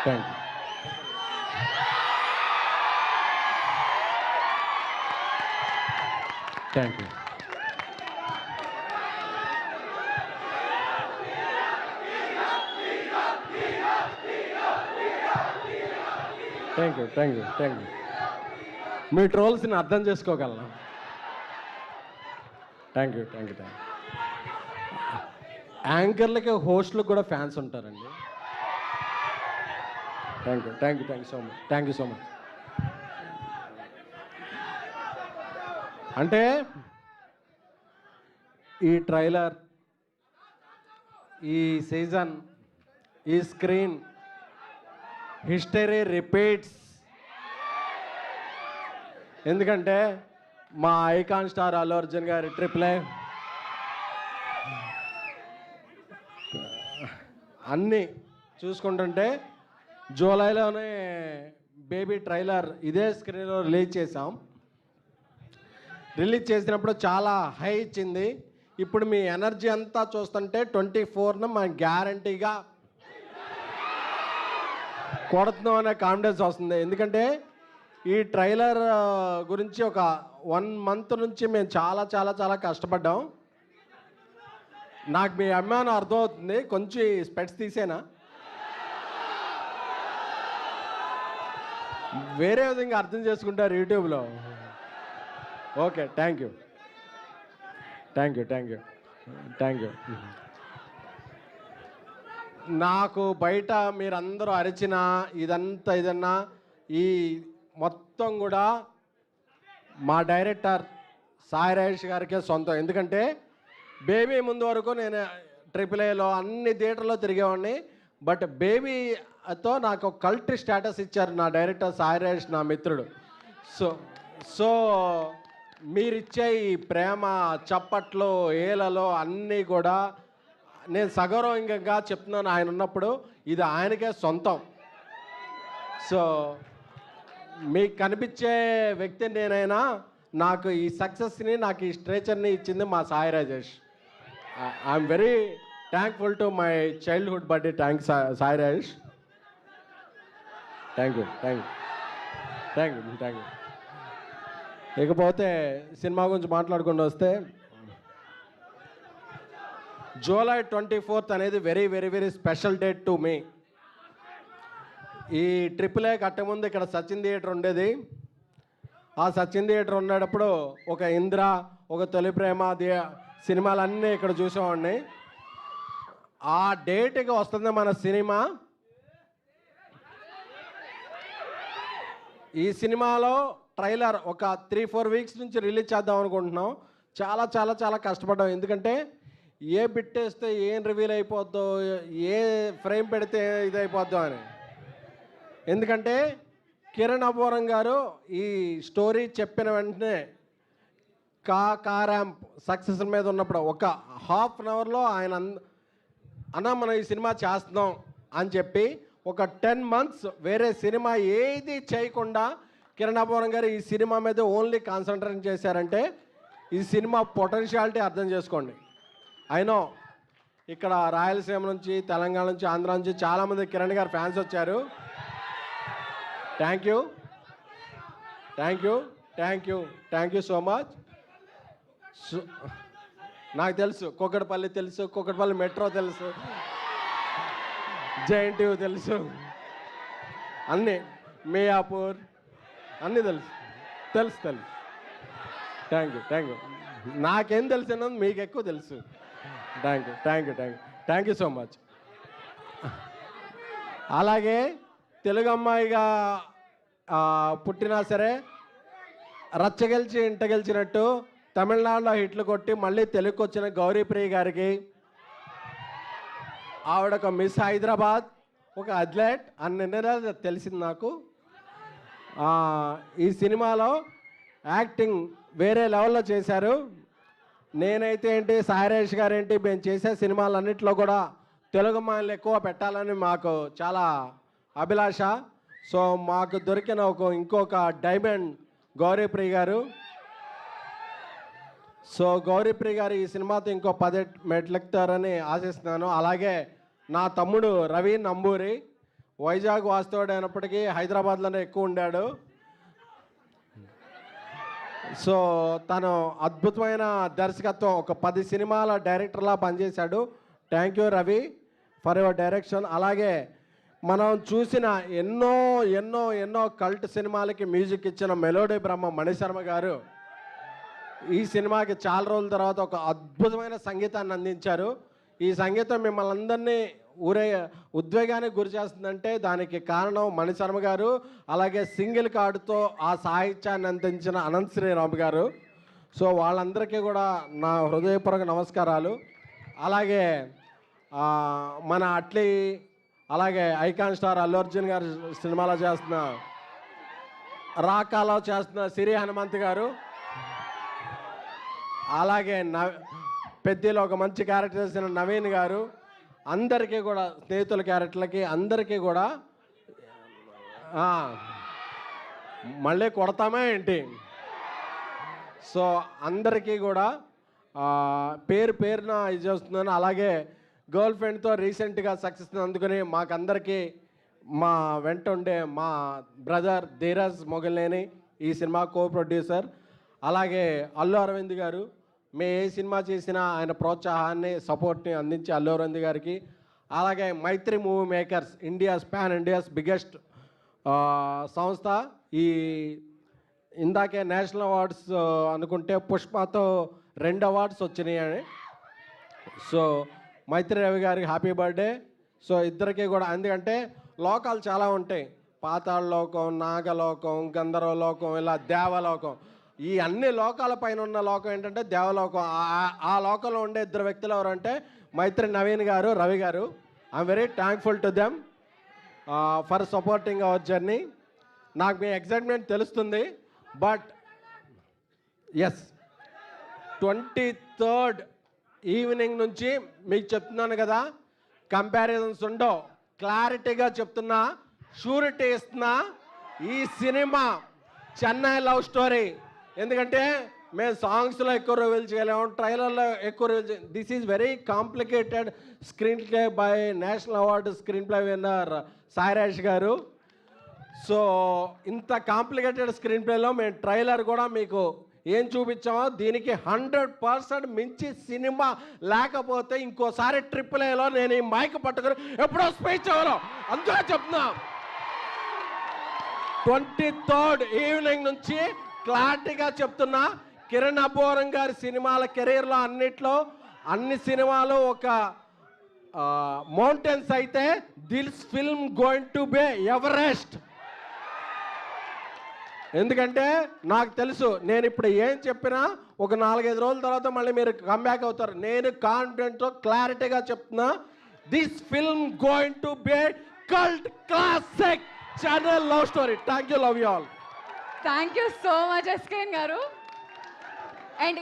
Thank you. Thank you. Thank you. Thank you. Thank you. మీ ట్రోల్స్ని అర్థం చేసుకోగలను. Thank you. Thank you. Thank you. యాంకర్లకి హోస్ట్లకు కూడా ఫ్యాన్స్ ఉంటారండి. Thank you. Thank you. Thank you so much. Thank you so much. అంటే ఈ ట్రైలర్, ఈ సీజన్, ఈ స్క్రీన్, హిస్టరీ రిపీట్స్. ఎందుకంటే మా ఐకాన్ స్టార్ అల్లు అర్జున్ గారి ట్రిప్లే అన్నీ చూసుకుంటుంటే జూలైలోనే బేబీ ట్రైలర్ ఇదే స్క్రీన్లో రిలీజ్ చేసాం. రిలీజ్ చేసినప్పుడు చాలా హై ఇచ్చింది. ఇప్పుడు మీ ఎనర్జీ అంతా చూస్తుంటే 24న మనం గ్యారంటీగా కొడుతున్నాం అనే కాన్ఫిడెన్స్ వస్తుంది. ఎందుకంటే ఈ ట్రైలర్ గురించి ఒక 1 మంత్ నుంచి మేము చాలా చాలా చాలా కష్టపడ్డాం. నాకు మీ అభిమానం అర్థమవుతుంది. కొంచెం స్పెట్స్ తీసేనా, వేరే విధంగా అర్థం చేసుకుంటారు యూట్యూబ్లో. Okay, thank you. Thank you. Thank you. Thank you. నాకు బయట మీరందరూ అరిచినా ఇదంతా ఇదన్నా ఈ మొత్తం కూడా మా డైరెక్టర్ సాయి రాజేష్ గారికే సొంతం. ఎందుకంటే బేబీ ముందు వరకు నేను AAAలో అన్ని థియేటర్లో తిరిగేవాడిని. బట్ బేబీతో నాకు కల్ట్ స్టేటస్ ఇచ్చారు నా డైరెక్టర్ సాయి రాజేష్, నా మిత్రుడు. సో మీరిచ్చే ఈ ప్రేమ, చప్పట్లు, ఏలలో అన్నీ కూడా నేను సగౌరవంగా చెప్తున్నాను. ఆయన ఉన్నప్పుడు ఇది ఆయనకే సొంతం. సో మీకు కనిపించే వ్యక్తి నేనైనా నాకు ఈ సక్సెస్ని, నాకు ఈ స్ట్రేచర్ని ఇచ్చింది మా Sai Rajesh. I'm very thankful to my childhood birthday. Thanks Sai Rajesh. Thank you. Thank you. Thank you. Thank you. ఇకపోతే సినిమా గురించి మాట్లాడుకుంటూ వస్తే జూలై 24th అనేది very very very special date to me. ఈ AAA కట్టముందు ఇక్కడ సచిన్ థియేటర్ ఉండేది. ఆ సచిన్ థియేటర్ ఉండేటప్పుడు ఒక ఇంద్ర, ఒక తొలి ప్రేమ సినిమాలన్నీ ఇక్కడ చూసేవాడిని. ఆ డేట్కి వస్తుంది మన సినిమా. ఈ సినిమాలో ట్రైలర్ ఒక 3-4 వీక్స్ నుంచి రిలీజ్ చేద్దాం అనుకుంటున్నాం. చాలా చాలా చాలా కష్టపడ్డాం. ఎందుకంటే ఏ బిట్ వేస్తే ఏం రివీల్ అయిపోద్దో, ఏ ఫ్రేమ్ పెడితే ఇది అయిపోద్దో అని. ఎందుకంటే కిరణ్ అబ్బవరం గారు ఈ స్టోరీ చెప్పిన వెంటనే ర్యాంప్ సక్సెస్ మీద ఉన్నప్పుడు ఒక ½ an hourలో ఆయన అన్న మనం ఈ సినిమా చేస్తున్నాం అని చెప్పి ఒక 10 months వేరే సినిమా ఏది చేయకుండా కిరణ్ అబ్బవరం గారు ఈ సినిమా మీద ఓన్లీ కాన్సన్ట్రేట్ చేశారంటే ఈ సినిమా పొటెన్షియాలిటీ అర్థం చేసుకోండి. అయినో ఇక్కడ రాయలసీమ నుంచి, తెలంగాణ నుంచి, ఆంధ్ర నుంచి చాలామంది కిరణ్ గారు ఫ్యాన్స్ వచ్చారు. Thank you. Thank you. Thank you. Thank you so much. నాకు తెలుసు, కూకట్పల్లి తెలుసు, కూకట్పల్లి మెట్రో తెలుసు, JNTU తెలుసు, అన్నీ మియాపూర్ అన్నీ తెలుసు. తెలుసు. Thank you. Thank you. నాకేం తెలిసి అన్నది మీకు ఎక్కువ తెలుసు. Thank you. Thank you. Thank you. Thank you so much. అలాగే తెలుగు అమ్మాయిగా పుట్టినా సరే రచ్చ గెలిచి ఇంట గెలిచినట్టు తమిళనాడులో హిట్లు కొట్టి మళ్ళీ తెలుగుకి వచ్చిన గౌరీప్రియ గారికి, ఆవిడ ఒక మిస్ హైదరాబాద్, ఒక అథ్లెట్ అన్ని తెలిసింది నాకు. ఈ సినిమాలో యాక్టింగ్ వేరే లెవెల్లో చేశారు. నేనైతే ఏంటి, సాయి రాజేష్ గారు ఏంటి, మేము చేసే సినిమాలన్నింటిలో కూడా తెలుగు అమ్మాయిలు ఎక్కువ పెట్టాలని మాకు చాలా అభిలాష. సో మాకు దొరికిన ఇంకొక డైమండ్ గౌరీప్రియ గారు. సో గౌరీప్రియ గారు ఈ సినిమాతో ఇంకో 10 మెట్లెక్కుతారని ఆశిస్తున్నాను. అలాగే నా తమ్ముడు రవి నంబూరి వైజాగ్ వాస్తవుడు అయినప్పటికీ హైదరాబాద్లోనే ఎక్కువ ఉండాడు. సో తను అద్భుతమైన దర్శకత్వం, ఒక 10 సినిమాల డైరెక్టర్లా పనిచేశాడు. Thank you Ravi for your direction. అలాగే మనం చూసిన ఎన్నో ఎన్నో ఎన్నో కల్ట్ సినిమాలకి మ్యూజిక్ ఇచ్చిన మెలోడీ బ్రహ్మ మణిశర్మ గారు ఈ సినిమాకి చాలా రోజుల తర్వాత ఒక అద్భుతమైన సంగీతాన్ని అందించారు. ఈ సంగీతం మిమ్మల్ని అందరినీ ఉద్వేగానికి గురి చేస్తుందంటే దానికి కారణం మణిశర్మ గారు, అలాగే సింగిల్ కార్డుతో ఆ సాహిత్యాన్ని అందించిన అనంత్ శ్రీరామ్ గారు. సో వాళ్ళందరికీ కూడా నా హృదయపూర్వక నమస్కారాలు. అలాగే మన అట్లీ, అలాగే ఐకాన్ స్టార్ అల్లు అర్జున్ గారు సినిమాలో చేస్తున్న రాకాలో చేస్తున్న సిరి హనుమంత్ గారు, అలాగే పెద్దలో ఒక మంచి క్యారెక్టర్ చేసిన నవీన్ గారు, అందరికీ కూడా స్నేహితుల క్యారెక్టర్లకి అందరికీ కూడా మళ్ళీ కొడతామే ఏంటి. సో అందరికీ కూడా పేరు పేరున ఇది చేస్తున్నాను. అలాగే గర్ల్ ఫ్రెండ్తో రీసెంట్గా సక్సెస్ అందుకని మాకందరికీ మా వెంట ఉండే మా బ్రదర్ ధీరజ్ మొగల్నేని ఈ సినిమా కో ప్రొడ్యూసర్, అలాగే అల్లు అరవింద్ గారు, మేము ఏ సినిమా చేసినా ఆయన ప్రోత్సాహాన్ని సపోర్ట్ని అందించి అల్లు అరవింద్ గారికి, అలాగే మైత్రి మూవీ మేకర్స్ ఇండియాస్ బిగ్గెస్ట్ సంస్థ. ఈ ఇందాకే నేషనల్ అవార్డ్స్ అనుకుంటే పుష్పతో 2 అవార్డ్స్ వచ్చినాయి. సో మైత్రి రవి గారికి హ్యాపీ బర్త్డే. సో ఇద్దరికి కూడా, ఎందుకంటే లోకాలు చాలా ఉంటాయి, పాతాళ లోకం, నాగలోకం, గంధర్వలోకం, ఇలా దేవలోకం. ఈ అన్ని లోకాల పైన ఉన్న లోకం ఏంటంటే దేవలోకం. ఆ లోకంలో ఉండే 2 వ్యక్తులు ఎవరంటే మైత్రి నవీన్ గారు, రవి గారు. I'm very thankful to them for supporting hour journey. నాకు మీ ఎగ్జైట్మెంట్ తెలుస్తుంది, బట్ ఎస్ 23rd ఈవినింగ్ నుంచి మీకు చెప్తున్నాను కదా, కంపారిజన్స్ ఉండవు, క్లారిటీగా చెప్తున్నా, షూరిటీ ఇస్తున్నా. ఈ సినిమా చెన్నై లవ్ స్టోరీ. ఎందుకంటే మేము సాంగ్స్లో ఎక్కువ రివీల్ చేయలేము, ట్రైలర్లో ఎక్కువ reveal. This is very complicated screen play by national award screen play winner Sairaj గారు. సో ఇంత కాంప్లికేటెడ్ స్క్రీన్ ప్లేలో మేము ట్రైలర్ కూడా మీకు ఏం చూపించామో దీనికి 100% మించి సినిమా లేకపోతే ఇంకోసారి AAAలో నేను ఈ మైక్ పట్టుకుని ఎప్పుడో స్పీచ్ అవ్వను. అందుకే చెప్తున్నా, 23rd ఈవినింగ్ నుంచి క్లారిటీగా చెప్తున్నా. కిరణ్ అబ్బోరం గారి సినిమాల కెరీర్లో అన్ని సినిమాలు ఒక మౌంటైన్స్ అయితే this film going to be Everest. ఎందుకంటే నాకు తెలుసు, నేను ఇప్పుడు ఏం చెప్పినా ఒక 4-5 రోజుల తర్వాత మళ్ళీ మీరు కమ్బ్యాక్ అవుతారు. నేను కాన్ఫిడెంట్తో క్లారిటీగా చెప్తున్నా, this film going to be cult classic Chennai love story. Thank you, love you all. Thank you so much SKN గారు. అండ్